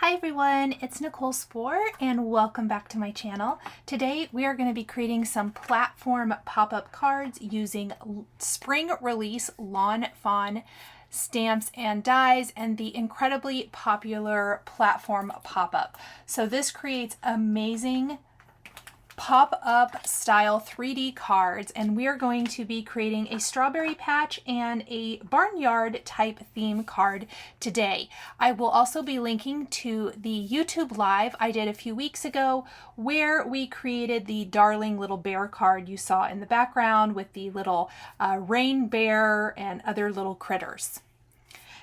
Hi everyone, it's Nicole Spohr and welcome back to my channel. Today we are going to be creating some platform pop-up cards using spring release Lawn Fawn stamps and dies and the incredibly popular platform pop-up. So this creates amazing pop-up style 3D cards, and we are going to be creating a strawberry patch and a barnyard type theme card today. I will also be linking to the YouTube live I did a few weeks ago where we created the darling little bear card you saw in the background with the little rain bear and other little critters.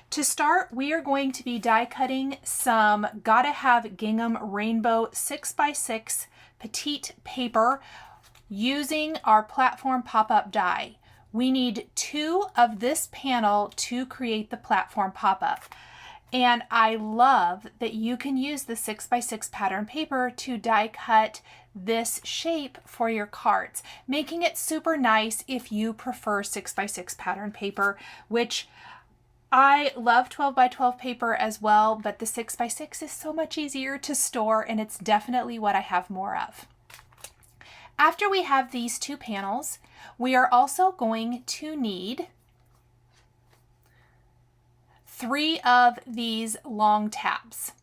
To start, we are going to be die cutting some Gotta Have Gingham Rainbow 6x6 petite paper using our platform pop-up die. We need 2 of this panel to create the platform pop-up. And I love that you can use the 6x6 pattern paper to die cut this shape for your cards, making it super nice if you prefer 6x6 pattern paper, which I love 12x12 paper as well, but the 6x6 is so much easier to store and it's definitely what I have more of. After we have these 2 panels, we are also going to need 3 of these long tabs.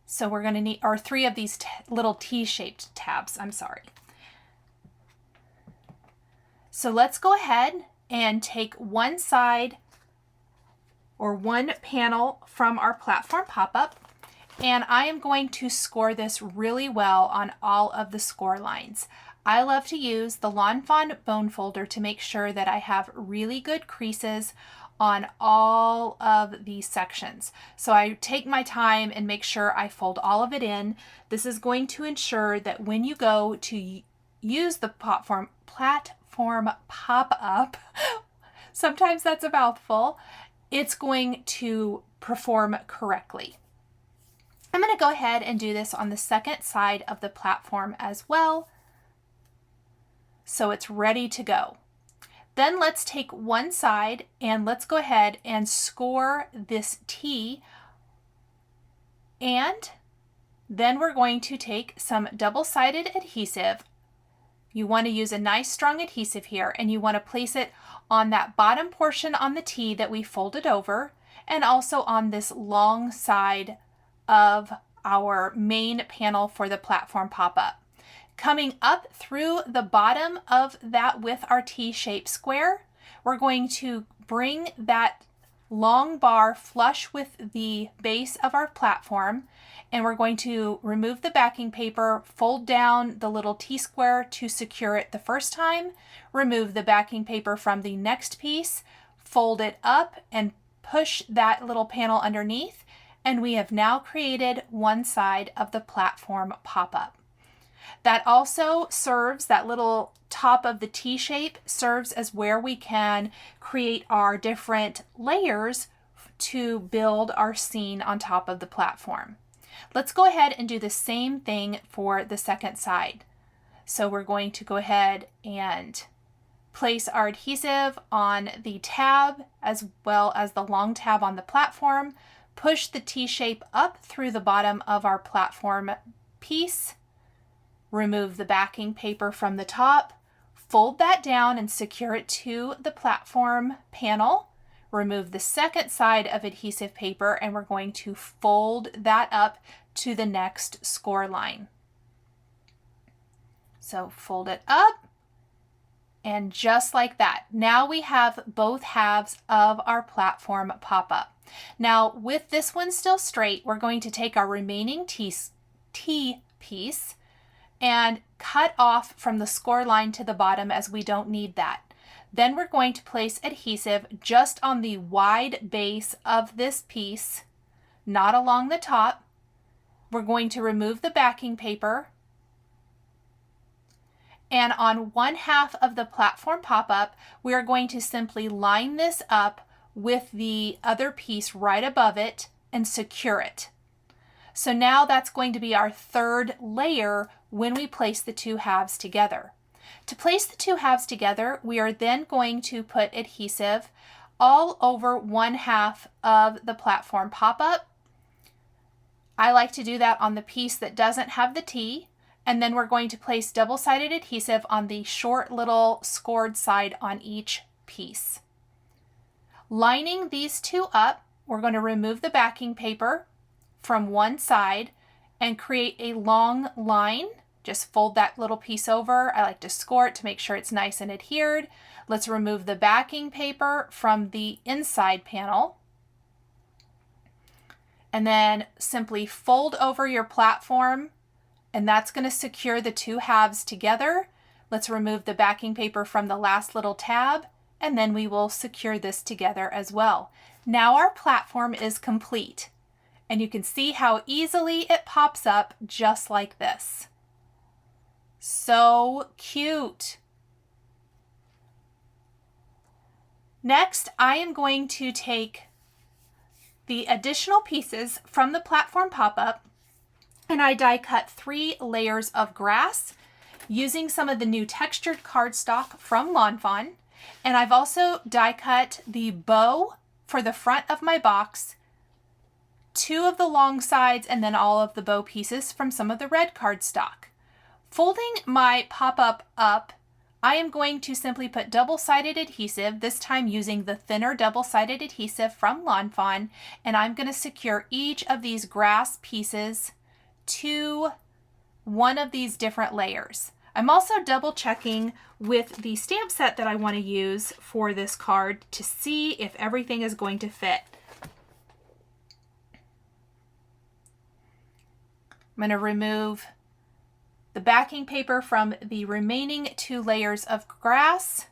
So we're going to need, or 3 of these little T-shaped tabs, I'm sorry. So let's go ahead and take one side or one panel from our platform pop-up, and I am going to score this really well on all of the score lines. I love to use the Lawn Fawn bone folder to make sure that I have really good creases on all of these sections. So I take my time and make sure I fold all of it in. This is going to ensure that when you go to use the platform pop-up, sometimes that's a mouthful, it's going to perform correctly. I'm going to go ahead and do this on the second side of the platform as well, so it's ready to go. Then let's take one side and let's go ahead and score this T, and then we're going to take some double-sided adhesive. You want to use a nice strong adhesive here, and you want to place it on that bottom portion on the T that we folded over, and also on this long side of our main panel for the platform pop-up. Coming up through the bottom of that with our T-shaped square, we're going to bring that long bar flush with the base of our platform, and we're going to remove the backing paper, fold down the little T-square to secure it the first time, remove the backing paper from the next piece, fold it up and push that little panel underneath, and we have now created one side of the platform pop-up. That also serves, that little top of the T shape serves as where we can create our different layers to build our scene on top of the platform. Let's go ahead and do the same thing for the second side. So we're going to go ahead and place our adhesive on the tab as well as the long tab on the platform, push the T shape up through the bottom of our platform piece, remove the backing paper from the top, fold that down and secure it to the platform panel, remove the second side of adhesive paper, and we're going to fold that up to the next score line. So fold it up, and just like that, now we have both halves of our platform pop-up. Now with this one still straight, we're going to take our remaining T piece and cut off from the score line to the bottom, as we don't need that. Then we're going to place adhesive just on the wide base of this piece, not along the top. We're going to remove the backing paper, and on one half of the platform pop-up, we are going to simply line this up with the other piece right above it and secure it. So now that's going to be our third layer when we place the 2 halves together. To place the 2 halves together, we are then going to put adhesive all over one half of the platform pop-up I like to do that on the piece that doesn't have the T, and then we're going to place double-sided adhesive on the short little scored side on each piece. Lining these two up, we're going to remove the backing paper from one side and create a long line. Just fold that little piece over. I like to score it to make sure it's nice and adhered. Let's remove the backing paper from the inside panel. And then simply fold over your platform, and that's going to secure the two halves together. Let's remove the backing paper from the last little tab, and then we will secure this together as well. Now our platform is complete, and you can see how easily it pops up just like this. So cute. Next, I am going to take the additional pieces from the platform pop-up, and I die cut 3 layers of grass using some of the new textured cardstock from Fawn. And I've also die cut the bow for the front of my box, 2 of the long sides, and then all of the bow pieces from some of the red cardstock. Folding my pop-up up, I am going to simply put double-sided adhesive, this time using the thinner double-sided adhesive from Fawn, and I'm going to secure each of these grass pieces to one of these different layers. I'm also double checking with the stamp set that I want to use for this card to see if everything is going to fit. I'm going to remove the backing paper from the remaining 2 layers of grass,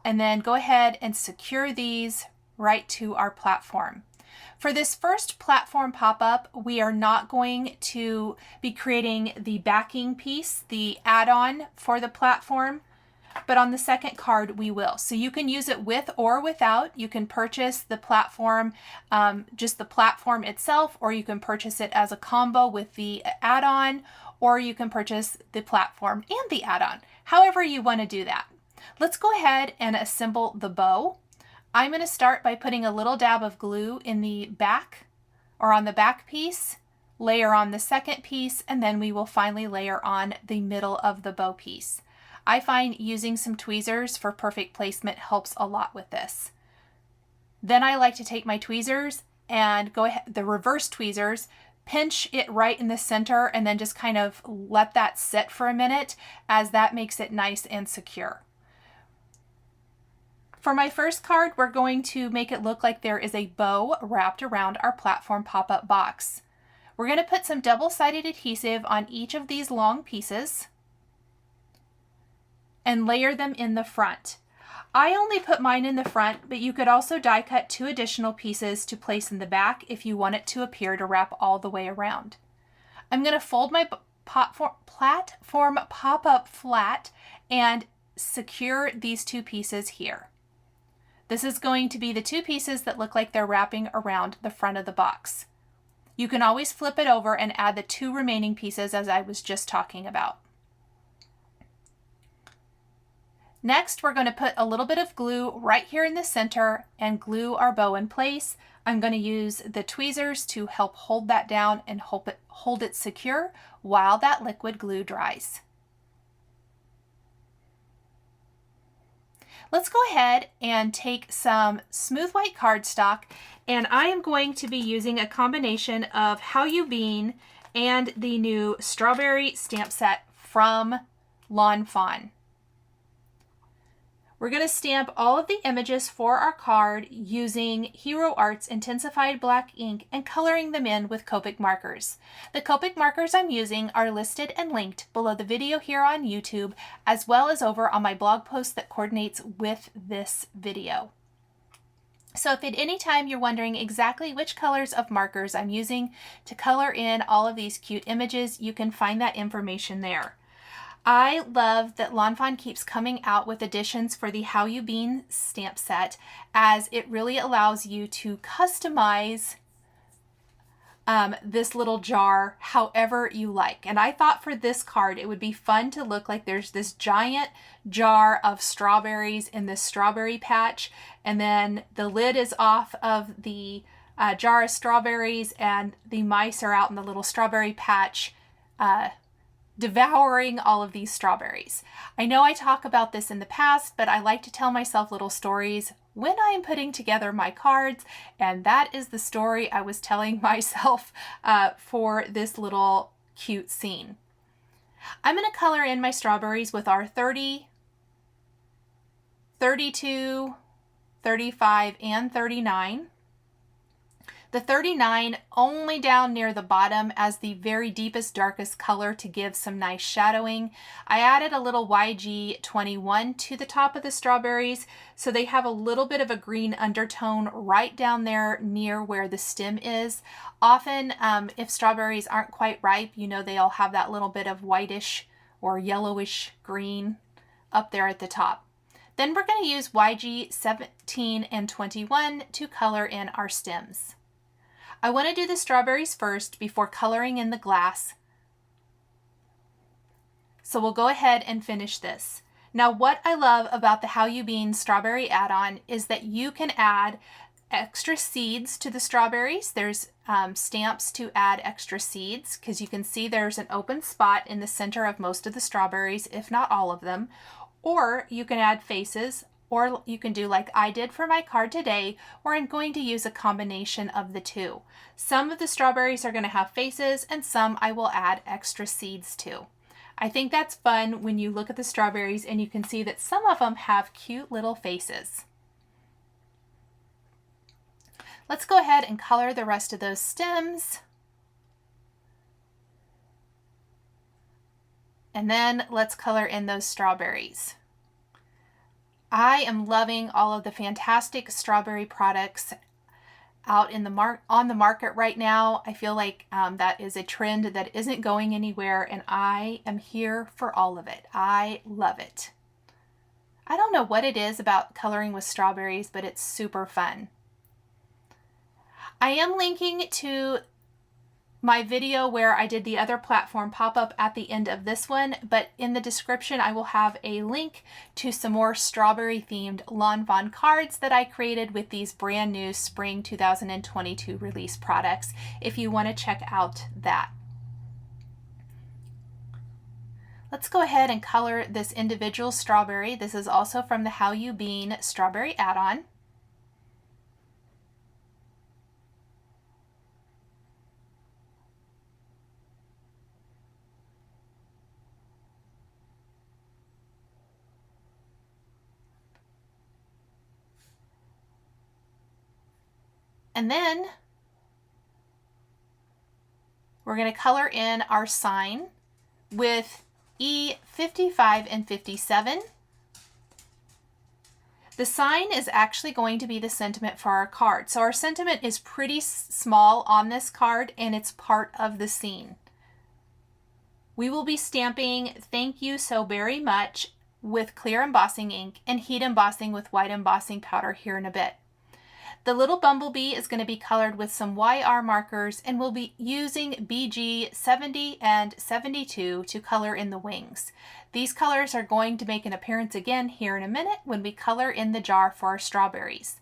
and then go ahead and secure these right to our platform. For this first platform pop-up, we are not going to be creating the backing piece, the add-on for the platform, but on the second card we will. So you can use it with or without. You can purchase the platform, just the platform itself, or you can purchase it as a combo with the add-on, or you can purchase the platform and the add-on, however you want to do that. Let's go ahead and assemble the bow. I'm going to start by putting a little dab of glue in the back or on the back piece, layer on the second piece, and then we will finally layer on the middle of the bow piece. I find using some tweezers for perfect placement helps a lot with this. Then I like to take my tweezers and go ahead, the reverse tweezers, pinch it right in the center, and then just kind of let that sit for a minute, as that makes it nice and secure. For my first card, we're going to make it look like there is a bow wrapped around our platform pop-up box. We're going to put some double-sided adhesive on each of these long pieces and layer them in the front. I only put mine in the front, but you could also die cut 2 additional pieces to place in the back if you want it to appear to wrap all the way around. I'm going to fold my platform pop-up flat and secure these 2 pieces here. This is going to be the 2 pieces that look like they're wrapping around the front of the box. You can always flip it over and add the 2 remaining pieces as I was just talking about. Next, we're going to put a little bit of glue right here in the center and glue our bow in place. I'm going to use the tweezers to help hold that down and hold it secure while that liquid glue dries. Let's go ahead and take some smooth white cardstock, and I am going to be using a combination of How You Bean and the new strawberry stamp set from Fawn. We're going to stamp all of the images for our card using Hero Art's intensified black ink and coloring them in with Copic markers. The Copic markers I'm using are listed and linked below the video here on YouTube, as well as over on my blog post that coordinates with this video. So if at any time you're wondering exactly which colors of markers I'm using to color in all of these cute images, you can find that information there. I love that Fawn keeps coming out with additions for the How You Bean stamp set, as it really allows you to customize this little jar however you like. And I thought for this card it would be fun to look like there's this giant jar of strawberries in this strawberry patch, and then the lid is off of the jar of strawberries, and the mice are out in the little strawberry patch devouring all of these strawberries. I know I talk about this in the past, but I like to tell myself little stories when I am putting together my cards, and that is the story I was telling myself for this little cute scene. I'm going to color in my strawberries with our 30, 32, 35, and 39. The 39 only down near the bottom as the very deepest, darkest color to give some nice shadowing. I added a little YG21 to the top of the strawberries, so they have a little bit of a green undertone right down there near where the stem is. Often, if strawberries aren't quite ripe, you know they'll have that little bit of whitish or yellowish green up there at the top. Then we're going to use YG17 and 21 to color in our stems. I want to do the strawberries first before coloring in the glass. So we'll go ahead and finish this. Now, what I love about the How You Bean strawberry add-on is that you can add extra seeds to the strawberries. There's stamps to add extra seeds, because you can see there's an open spot in the center of most of the strawberries, if not all of them. Or you can add faces, or you can do like I did for my card today, where I'm going to use a combination of the two. Some of the strawberries are going to have faces, and some I will add extra seeds to. I think that's fun when you look at the strawberries and you can see that some of them have cute little faces. Let's go ahead and color the rest of those stems. And then let's color in those strawberries. I am loving all of the fantastic strawberry products out in on the market right now. I feel like that is a trend that isn't going anywhere, and I am here for all of it. I love it. I don't know what it is about coloring with strawberries, but it's super fun. I am linking to my video where I did the other platform pop-up at the end of this one, but in the description I will have a link to some more strawberry themed Lawn Fawn cards that I created with these brand new spring 2022 release products if you want to check out that. Let's go ahead and color this individual strawberry. This is also from the How You Bean strawberry add-on. And then we're going to color in our sign with E55 and 57. The sign is actually going to be the sentiment for our card. So our sentiment is pretty small on this card, and it's part of the scene. We will be stamping "Thank you so very much" with clear embossing ink and heat embossing with white embossing powder here in a bit. The little bumblebee is going to be colored with some YR markers, and we'll be using BG 70 and 72 to color in the wings. These colors are going to make an appearance again here in a minute when we color in the jar for our strawberries.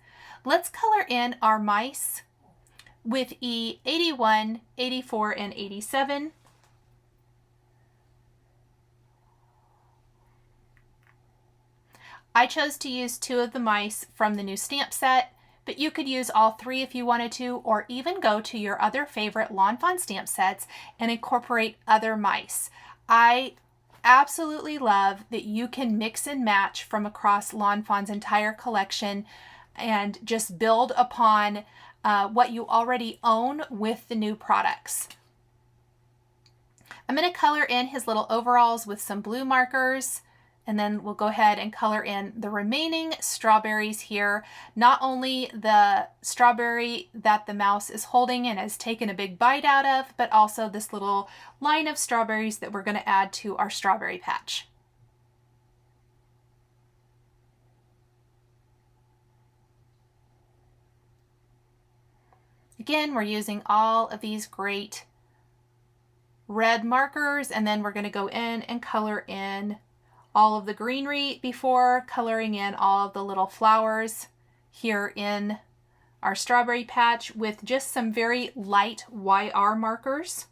Let's color in our mice with E81, 84, and 87. I chose to use 2 of the mice from the new stamp set, but you could use all 3 if you wanted to, or even go to your other favorite Lawn Fawn stamp sets and incorporate other mice. I absolutely love that you can mix and match from across Lawn Fawn's entire collection and just build upon what you already own with the new products. I'm going to color in his little overalls with some blue markers. And then we'll go ahead and color in the remaining strawberries here. Not only the strawberry that the mouse is holding and has taken a big bite out of, but also this little line of strawberries that we're going to add to our strawberry patch. Again, we're using all of these great red markers, and then we're going to go in and color in all of the greenery before coloring in all of the little flowers here in our strawberry patch with just some very light YR markers.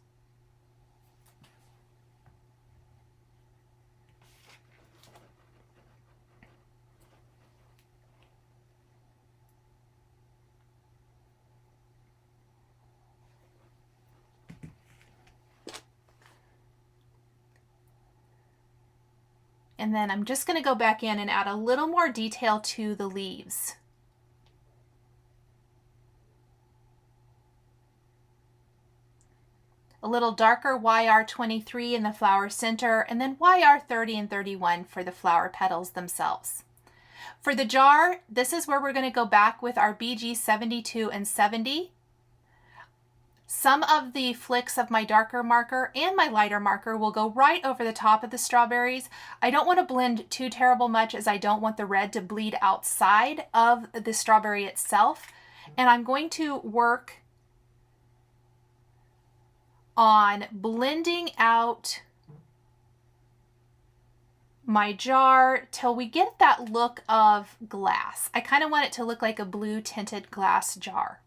And then I'm just going to go back in and add a little more detail to the leaves. A little darker YR23 in the flower center, and then YR30 and 31 for the flower petals themselves. For the jar, this is where we're going to go back with our BG 72 and 70. Some of the flicks of my darker marker and my lighter marker will go right over the top of the strawberries. I don't want to blend too terrible much, as I don't want the red to bleed outside of the strawberry itself. And I'm going to work on blending out my jar till we get that look of glass. I kind of want it to look like a blue tinted glass jar.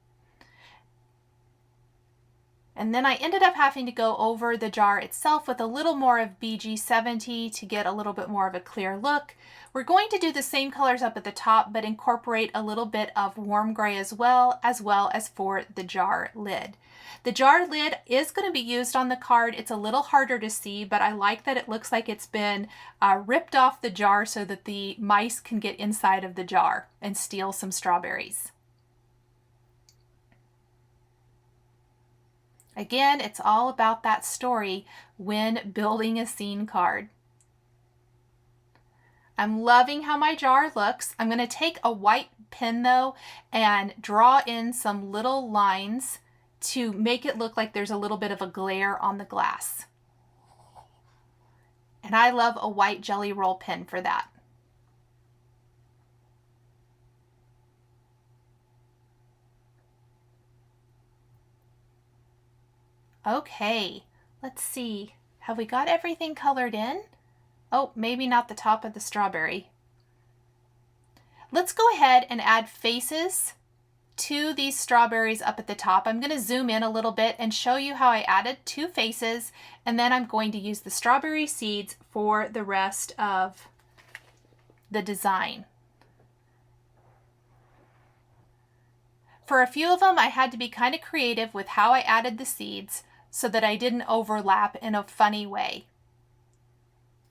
And then I ended up having to go over the jar itself with a little more of BG 70 to get a little bit more of a clear look. We're going to do the same colors up at the top, but incorporate a little bit of warm gray as well as for the jar lid. The jar lid is going to be used on the card. It's a little harder to see, but I like that it looks like it's been ripped off the jar so that the mice can get inside of the jar and steal some strawberries. Again, it's all about that story when building a scene card. I'm loving how my jar looks. I'm going to take a white pen though and draw in some little lines to make it look like there's a little bit of a glare on the glass. And I love a white jelly roll pen for that. Okay, let's see. Have we got everything colored in? Oh, maybe not the top of the strawberry. Let's go ahead and add faces to these strawberries up at the top. I'm going to zoom in a little bit and show you how I added 2 faces, and then I'm going to use the strawberry seeds for the rest of the design. For a few of them, I had to be kind of creative with how I added the seeds so that I didn't overlap in a funny way.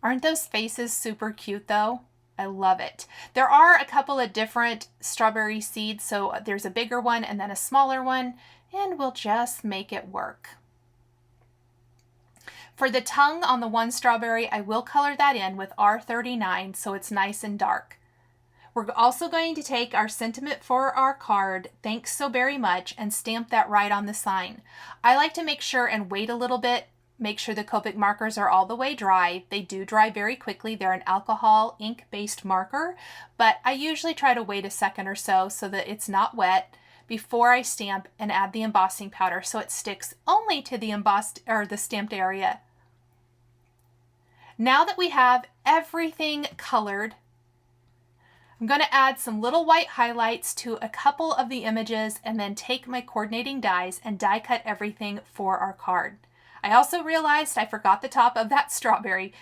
Aren't those faces super cute though? I love it. There are a couple of different strawberry seeds, so there's a bigger one and then a smaller one, and we'll just make it work. For the tongue on the one strawberry, I will color that in with R39 so it's nice and dark. We're also going to take our sentiment for our card, "Thanks so very much," and stamp that right on the sign. I like to make sure and wait a little bit, make sure the Copic markers are all the way dry. They do dry very quickly. They're an alcohol ink-based marker, but I usually try to wait a second or so that it's not wet before I stamp and add the embossing powder so it sticks only to the embossed or the stamped area. Now that we have everything colored, I'm going to add some little white highlights to a couple of the images and then take my coordinating dies and die cut everything for our card. I also realized I forgot the top of that strawberry,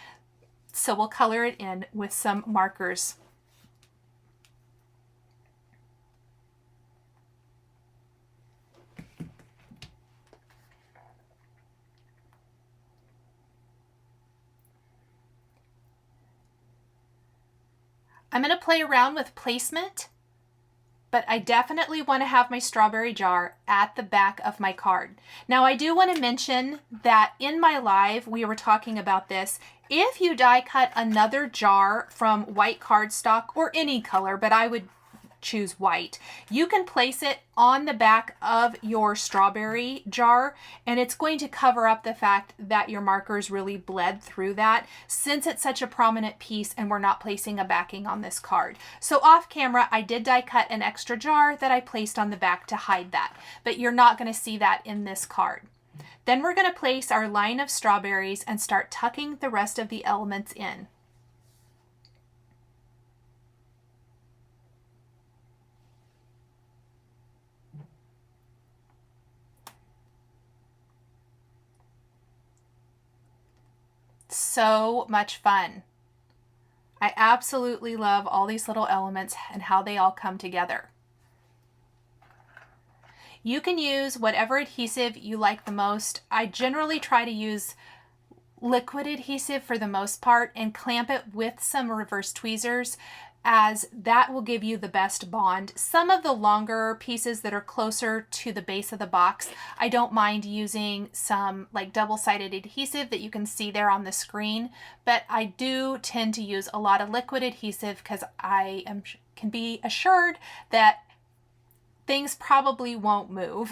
so we'll color it in with some markers. I'm going to play around with placement, but I definitely want to have my strawberry jar at the back of my card. Now, I do want to mention that in my live, we were talking about this. If you die cut another jar from white cardstock or any color, but I would choose white, you can place it on the back of your strawberry jar, and it's going to cover up the fact that your markers really bled through that, since it's such a prominent piece and we're not placing a backing on this card. So off camera, I did die cut an extra jar that I placed on the back to hide that, but you're not going to see that in this card. Then we're going to place our line of strawberries and start tucking the rest of the elements in. so much fun. I absolutely love all these little elements and how they all come together. You can use whatever adhesive you like the most. I generally try to use liquid adhesive for the most part and clamp it with some reverse tweezers, as that will give you the best bond. Some of the longer pieces that are closer to the base of the box, I don't mind using some like double-sided adhesive that you can see there on the screen, but I do tend to use a lot of liquid adhesive because can be assured that things probably won't move.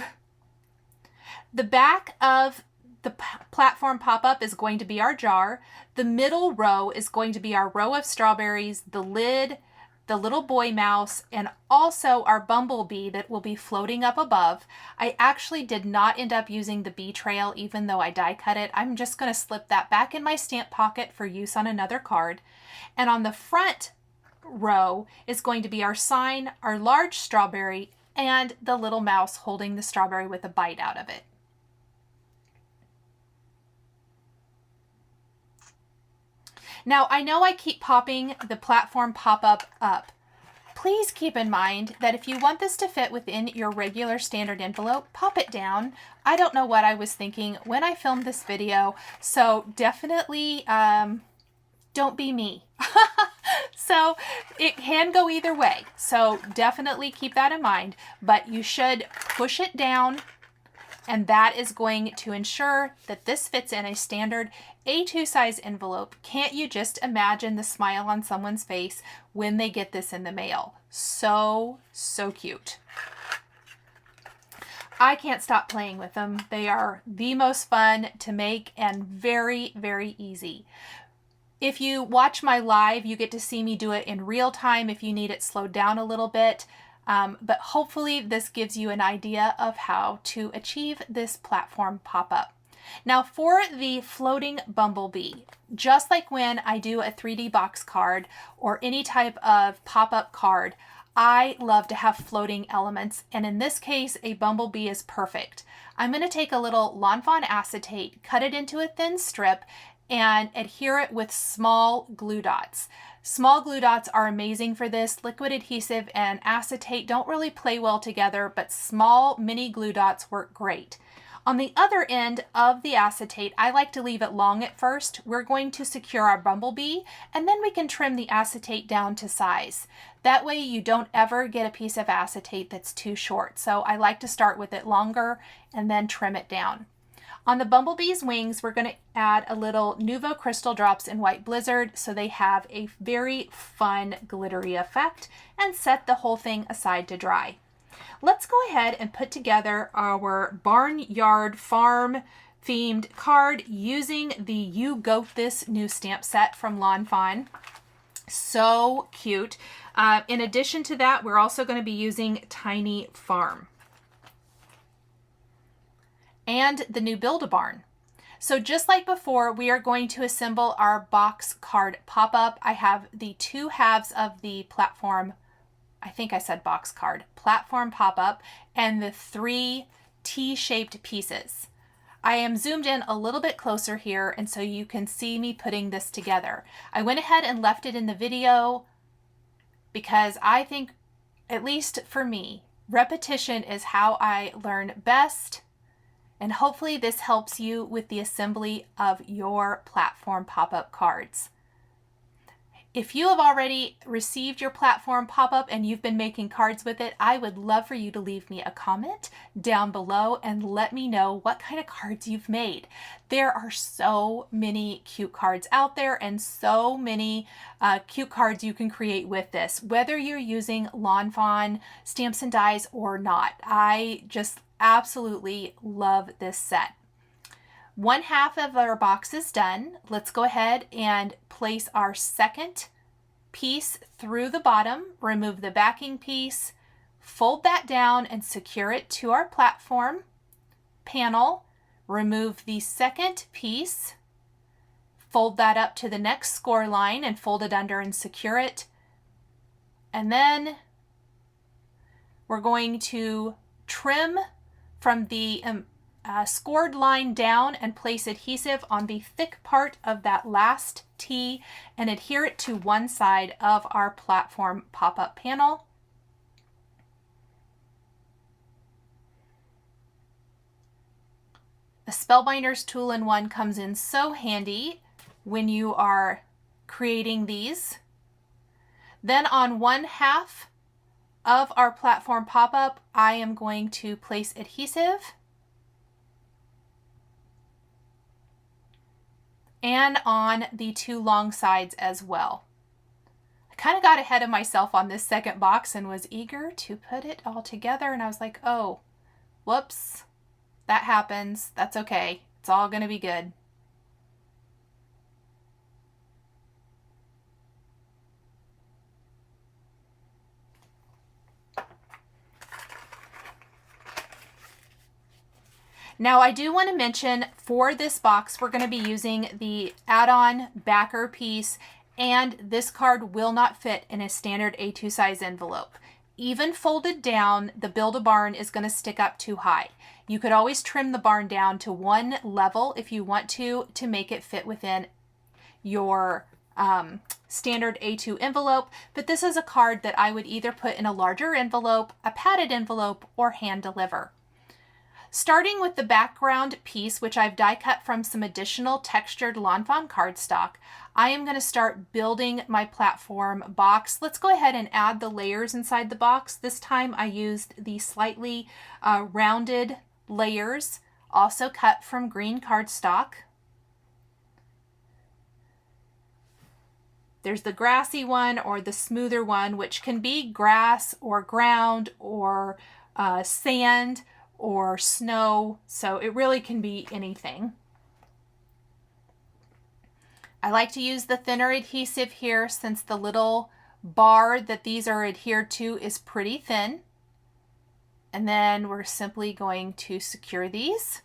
The back of the platform pop-up is going to be our jar. The middle row is going to be our row of strawberries, the lid, the little boy mouse, and also our bumblebee that will be floating up above. I actually did not end up using the bee trail even though I die cut it. I'm just going to slip that back in my stamp pocket for use on another card. And on the front row is going to be our sign, our large strawberry, and the little mouse holding the strawberry with a bite out of it. Now, I know I keep popping the platform pop-up up. Please keep in mind that if you want this to fit within your regular standard envelope, pop it down. I don't know what I was thinking when I filmed this video, so definitely don't be me. So it can go either way, so definitely keep that in mind, but you should push it down, and that is going to ensure that this fits in a standard A2 size envelope. Can't you just imagine the smile on someone's face when they get this in the mail? So, so cute. I can't stop playing with them. They are the most fun to make and very, very easy. If you watch my live, you get to see me do it in real time if you need it slowed down a little bit. But hopefully this gives you an idea of how to achieve this platform pop-up. Now for the floating bumblebee, just like when I do a 3D box card or any type of pop-up card, I love to have floating elements, and in this case, a bumblebee is perfect. I'm going to take a little Lawn Fawn acetate, cut it into a thin strip, and adhere it with small glue dots. Small glue dots are amazing for this. Liquid adhesive and acetate don't really play well together, but small mini glue dots work great. On the other end of the acetate, I like to leave it long at first. We're going to secure our bumblebee, and then we can trim the acetate down to size. That way you don't ever get a piece of acetate that's too short. So I like to start with it longer and then trim it down. On the bumblebee's wings, we're going to add a little Nuvo Crystal Drops in White Blizzard so they have a very fun glittery effect, and set the whole thing aside to dry. Let's go ahead and put together our Barnyard farm themed card using the You Goat This new stamp set from Lawn Fawn. So cute. In addition to that, we're also going to be using Tiny Farm and the new Build-A-Barn. So just like before, we are going to assemble our box card pop-up. I have the two halves of the platform, I think I said box card, platform pop-up, and the three T-shaped pieces. I am zoomed in a little bit closer here, and so you can see me putting this together. I went ahead and left it in the video because I think, at least for me, repetition is how I learn best. And hopefully this helps you with the assembly of your platform pop-up cards. If you have already received your platform pop-up and you've been making cards with it, I would love for you to leave me a comment down below and let me know what kind of cards you've made. There are so many cute cards out there and so many cute cards you can create with this, whether you're using Lawn Fawn stamps and dies or not. I just absolutely love this set. One half of our box is done. Let's go ahead and place our second piece through the bottom, remove the backing piece, fold that down and secure it to our platform panel, remove the second piece, fold that up to the next score line and fold it under and secure it. And then we're going to trim from the scored line down and place adhesive on the thick part of that last T and adhere it to one side of our platform pop-up panel. The Spellbinders Tool-in-One comes in so handy when you are creating these. Then on one half of our platform pop-up, I am going to place adhesive. And on the two long sides as well. I kind of got ahead of myself on this second box and was eager to put it all together, and I was like, oh, whoops, that happens. That's okay. It's all going to be good. Now I do want to mention for this box, we're going to be using the add-on backer piece, and this card will not fit in a standard A2 size envelope. Even folded down, the Build-A-Barn is going to stick up too high. You could always trim the barn down to one level if you want to make it fit within your standard A2 envelope, but this is a card that I would either put in a larger envelope, a padded envelope, or hand deliver. Starting with the background piece, which I've die cut from some additional textured Lawn Fawn cardstock, I am going to start building my platform box. Let's go ahead and add the layers inside the box. This time I used the slightly rounded layers, also cut from green cardstock. There's the grassy one or the smoother one, which can be grass or ground or sand or snow, so it really can be anything. I like to use the thinner adhesive here since the little bar that these are adhered to is pretty thin. And then we're simply going to secure these.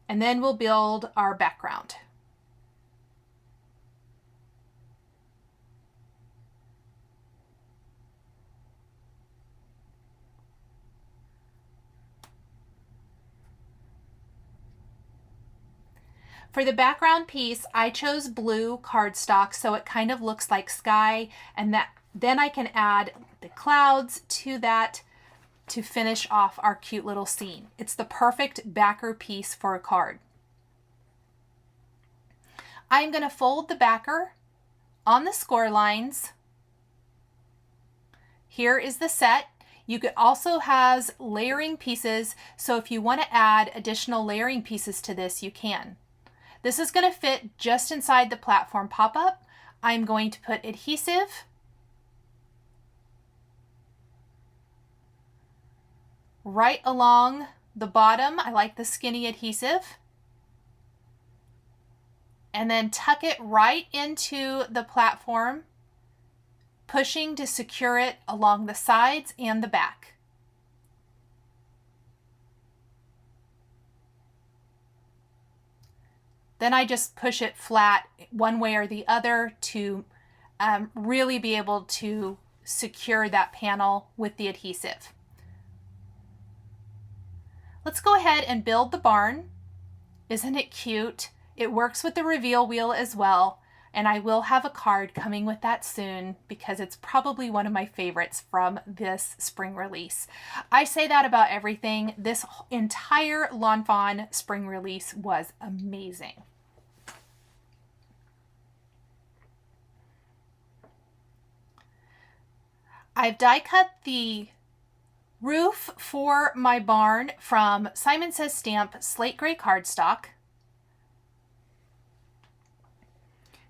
And then we'll build our background. For the background piece, I chose blue cardstock so it kind of looks like sky, and then I can add the clouds to that to finish off our cute little scene. It's the perfect backer piece for a card. I'm going to fold the backer on the score lines. Here is the set. You could also have layering pieces, so if you want to add additional layering pieces to this, you can. This is going to fit just inside the platform pop-up. I'm going to put adhesive right along the bottom. I like the skinny adhesive. And then tuck it right into the platform, pushing to secure it along the sides and the back. Then I just push it flat one way or the other to really be able to secure that panel with the adhesive. Let's go ahead and build the barn. Isn't it cute? It works with the reveal wheel as well, and I will have a card coming with that soon because it's probably one of my favorites from this spring release. I say that about everything. This entire Lawn Fawn spring release was amazing. I've die cut the roof for my barn from Simon Says Stamp slate gray cardstock.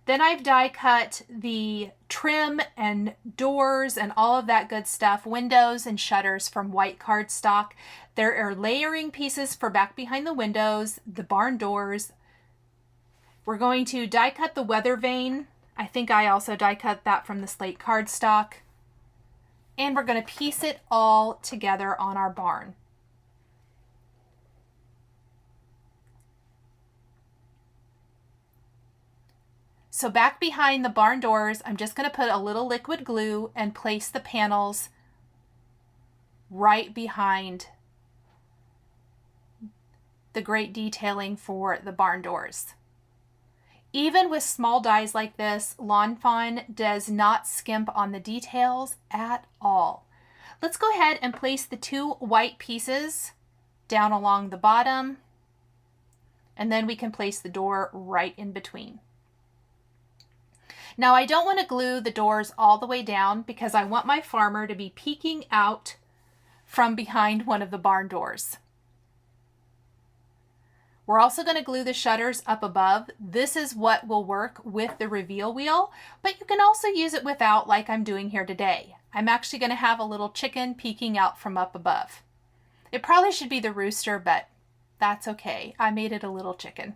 Then I've die cut the trim and doors and all of that good stuff, windows and shutters from white cardstock. There are layering pieces for back behind the windows, the barn doors. We're going to die cut the weather vane. I think I also die cut that from the slate cardstock. And we're going to piece it all together on our barn. So back behind the barn doors, I'm just going to put a little liquid glue and place the panels right behind the great detailing for the barn doors. Even with small dies like this, Lawn Fawn does not skimp on the details at all. Let's go ahead and place the 2 white pieces down along the bottom, and then we can place the door right in between. Now I don't want to glue the doors all the way down because I want my farmer to be peeking out from behind one of the barn doors. We're also going to glue the shutters up above. This is what will work with the reveal wheel, but you can also use it without, like I'm doing here today. I'm actually going to have a little chicken peeking out from up above. It probably should be the rooster, but that's okay. I made it a little chicken.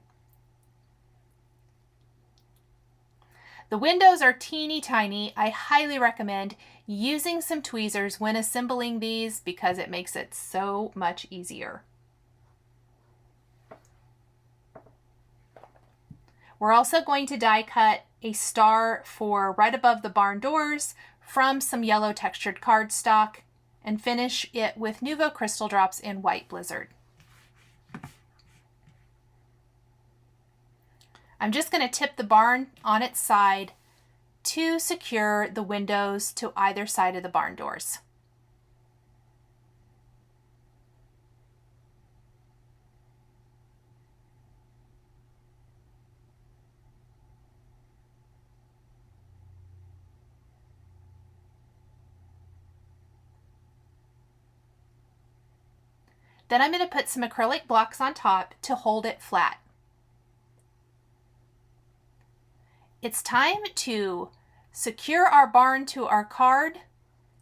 The windows are teeny tiny. I highly recommend using some tweezers when assembling these because it makes it so much easier. We're also going to die cut a star for right above the barn doors from some yellow textured cardstock and finish it with Nuvo crystal drops in White Blizzard. I'm just going to tip the barn on its side to secure the windows to either side of the barn doors. Then I'm going to put some acrylic blocks on top to hold it flat. It's time to secure our barn to our card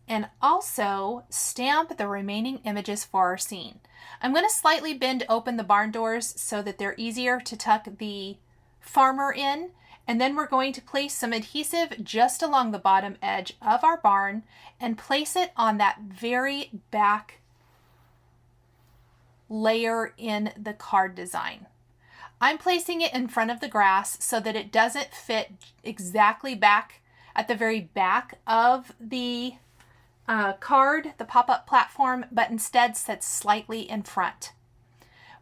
and also stamp the remaining images for our scene. I'm going to slightly bend open the barn doors so that they're easier to tuck the farmer in, and then we're going to place some adhesive just along the bottom edge of our barn and place it on that very back layer in the card design. I'm placing it in front of the grass so that it doesn't fit exactly back at the very back of the card, the pop-up platform, but instead sits slightly in front.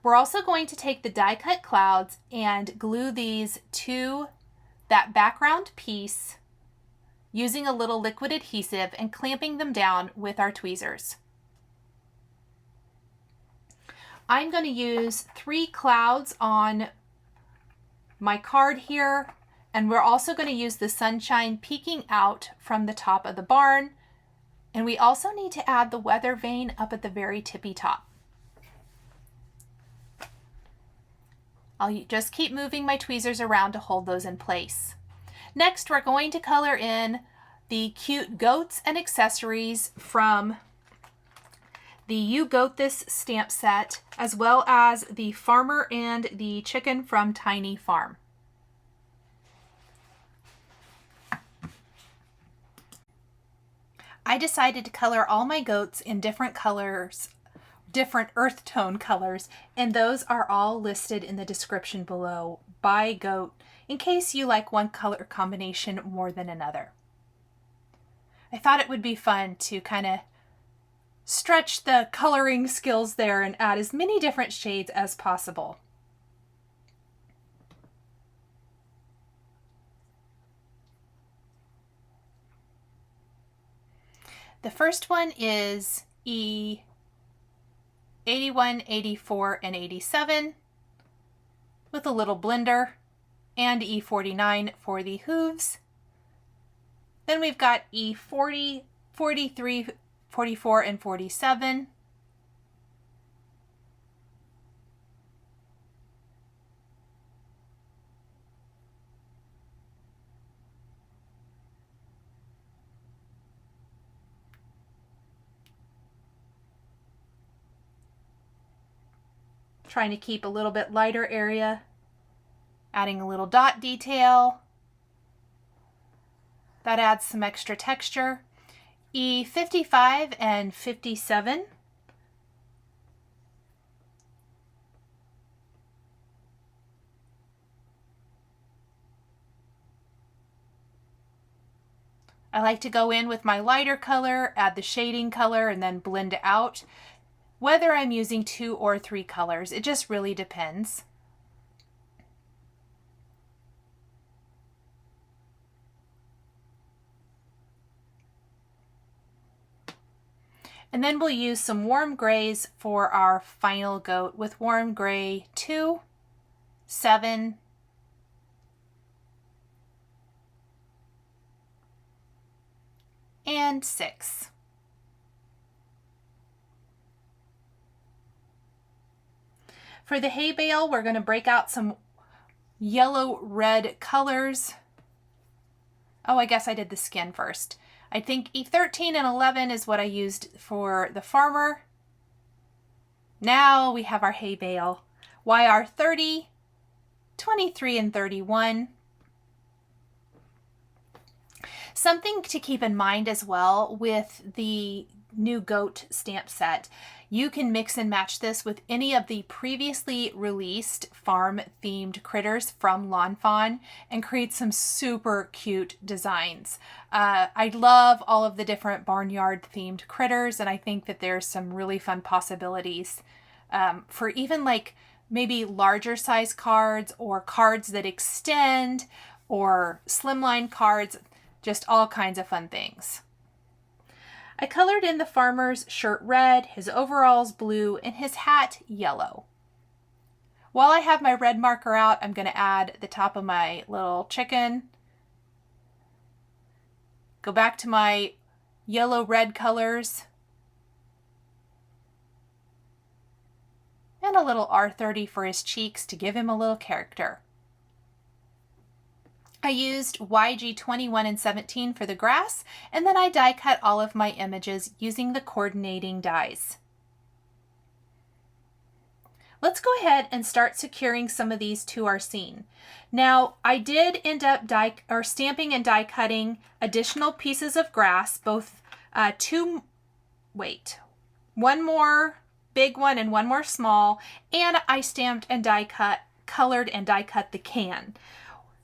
We're also going to take the die cut clouds and glue these to that background piece using a little liquid adhesive and clamping them down with our tweezers. I'm going to use 3 clouds on my card here, and we're also going to use the sunshine peeking out from the top of the barn, and we also need to add the weather vane up at the very tippy top. I'll just keep moving my tweezers around to hold those in place. Next, we're going to color in the cute goats and accessories from the You Goat This stamp set, as well as the farmer and the chicken from Tiny Farm. I decided to color all my goats in different colors, different earth tone colors, and those are all listed in the description below by goat in case you like one color combination more than another. I thought it would be fun to kind of stretch the coloring skills there and add as many different shades as possible. The first one is E81, 84, and 87 with a little blender, and E49 for the hooves. Then we've got E40, 43, 44, and 47. Trying to keep a little bit lighter area, adding a little dot detail. That adds some extra texture. E55 and 57. I like to go in with my lighter color, add the shading color, and then blend it out. Whether I'm using 2 or 3 colors, it just really depends. And then we'll use some warm grays for our final goat with warm gray 2, 7, and 6. For the hay bale, we're going to break out some yellow-red colors. Oh, I guess I did the skin first. I think E13 and 11 is what I used for the farmer. Now we have our hay bale. YR 30, 23, and 31. Something to keep in mind as well with the new goat stamp set, you can mix and match this with any of the previously released farm themed critters from Lawn Fawn and create some super cute designs. I love all of the different barnyard themed critters, and I think that there's some really fun possibilities for even like maybe larger size cards or cards that extend or slimline cards, just all kinds of fun things. I colored in the farmer's shirt red, his overalls blue, and his hat yellow. While I have my red marker out, I'm going to add the top of my little chicken. Go back to my yellow-red colors. And a little R30 for his cheeks to give him a little character. I used YG 21 and 17 for the grass, and then I die cut all of my images using the coordinating dies. Let's go ahead and start securing some of these to our scene. Now, I did end up stamping and die cutting additional pieces of grass, both one more big one and one more small, and I stamped and colored and die cut the can.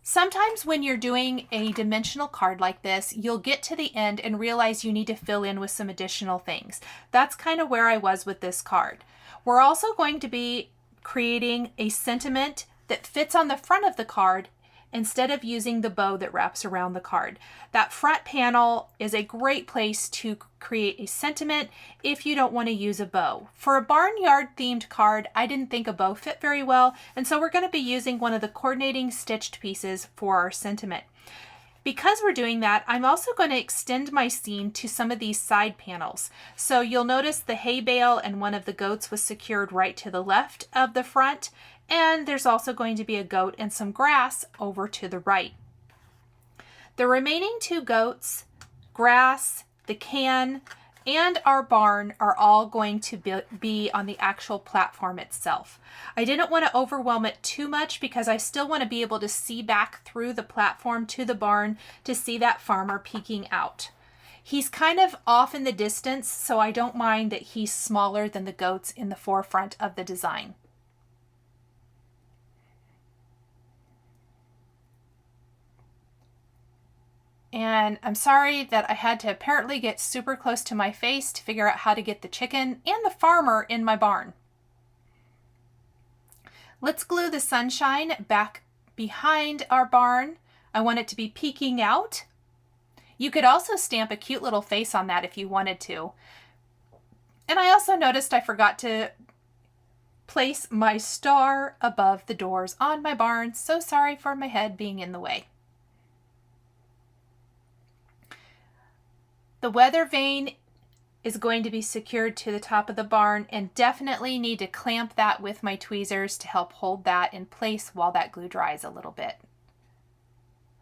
Sometimes when you're doing a dimensional card like this, you'll get to the end and realize you need to fill in with some additional things. That's kind of where I was with this card. We're also going to be creating a sentiment that fits on the front of the card instead of using the bow that wraps around the card. That front panel is a great place to create a sentiment if you don't want to use a bow. For a barnyard themed card, I didn't think a bow fit very well, and so we're going to be using one of the coordinating stitched pieces for our sentiment. Because we're doing that, I'm also going to extend my scene to some of these side panels. So you'll notice the hay bale and one of the goats was secured right to the left of the front, and there's also going to be a goat and some grass over to the right. The remaining 2 goats, grass, the can, and our barn are all going to be on the actual platform itself. I didn't want to overwhelm it too much because I still want to be able to see back through the platform to the barn to see that farmer peeking out. He's kind of off in the distance, so I don't mind that he's smaller than the goats in the forefront of the design. And I'm sorry that I had to apparently get super close to my face to figure out how to get the chicken and the farmer in my barn. Let's glue the sunshine back behind our barn. I want it to be peeking out. You could also stamp a cute little face on that if you wanted to. And I also noticed I forgot to place my star above the doors on my barn. So sorry for my head being in the way. The weather vane is going to be secured to the top of the barn, and definitely need to clamp that with my tweezers to help hold that in place while that glue dries a little bit.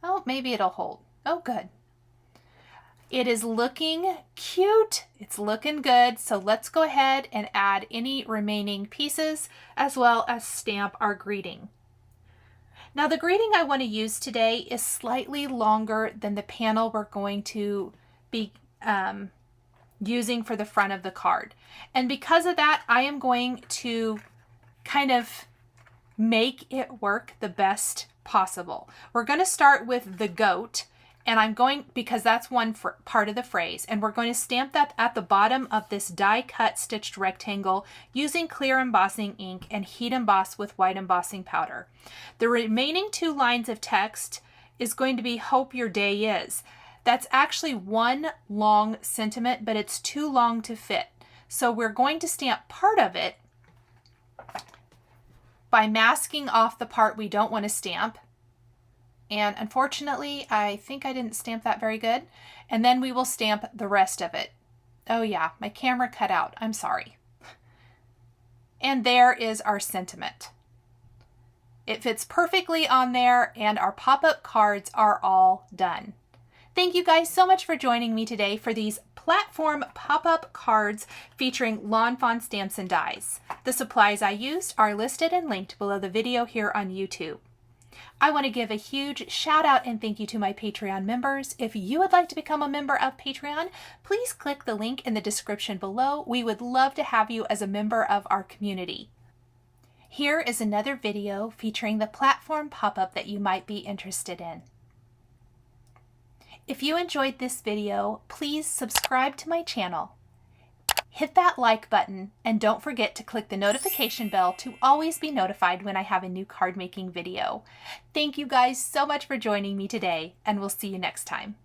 Oh, maybe it'll hold. Oh, good. It is looking cute. It's looking good. So let's go ahead and add any remaining pieces as well as stamp our greeting. Now the greeting I want to use today is slightly longer than the panel we're going to be using for the front of the card. And because of that, I am going to kind of make it work the best possible. We're going to start with the goat, And I'm going, because that's one part of the phrase, and we're going to stamp that at the bottom of this die cut stitched rectangle using clear embossing ink and heat emboss with white embossing powder. The remaining 2 lines of text is going to be hope your day is. That's actually one long sentiment, but it's too long to fit. So we're going to stamp part of it by masking off the part we don't want to stamp. And unfortunately, I think I didn't stamp that very good. And then we will stamp the rest of it. Oh yeah, my camera cut out. I'm sorry. And there is our sentiment. It fits perfectly on there, and our pop-up cards are all done. Thank you guys so much for joining me today for these platform pop-up cards featuring Lawn Fawn stamps and dies. The supplies I used are listed and linked below the video here on YouTube. I want to give a huge shout out and thank you to my Patreon members. If you would like to become a member of Patreon, please click the link in the description below. We would love to have you as a member of our community. Here is another video featuring the platform pop-up that you might be interested in. If you enjoyed this video, please subscribe to my channel. Hit that like button and don't forget to click the notification bell to always be notified when I have a new card making video. Thank you guys so much for joining me today, and we'll see you next time.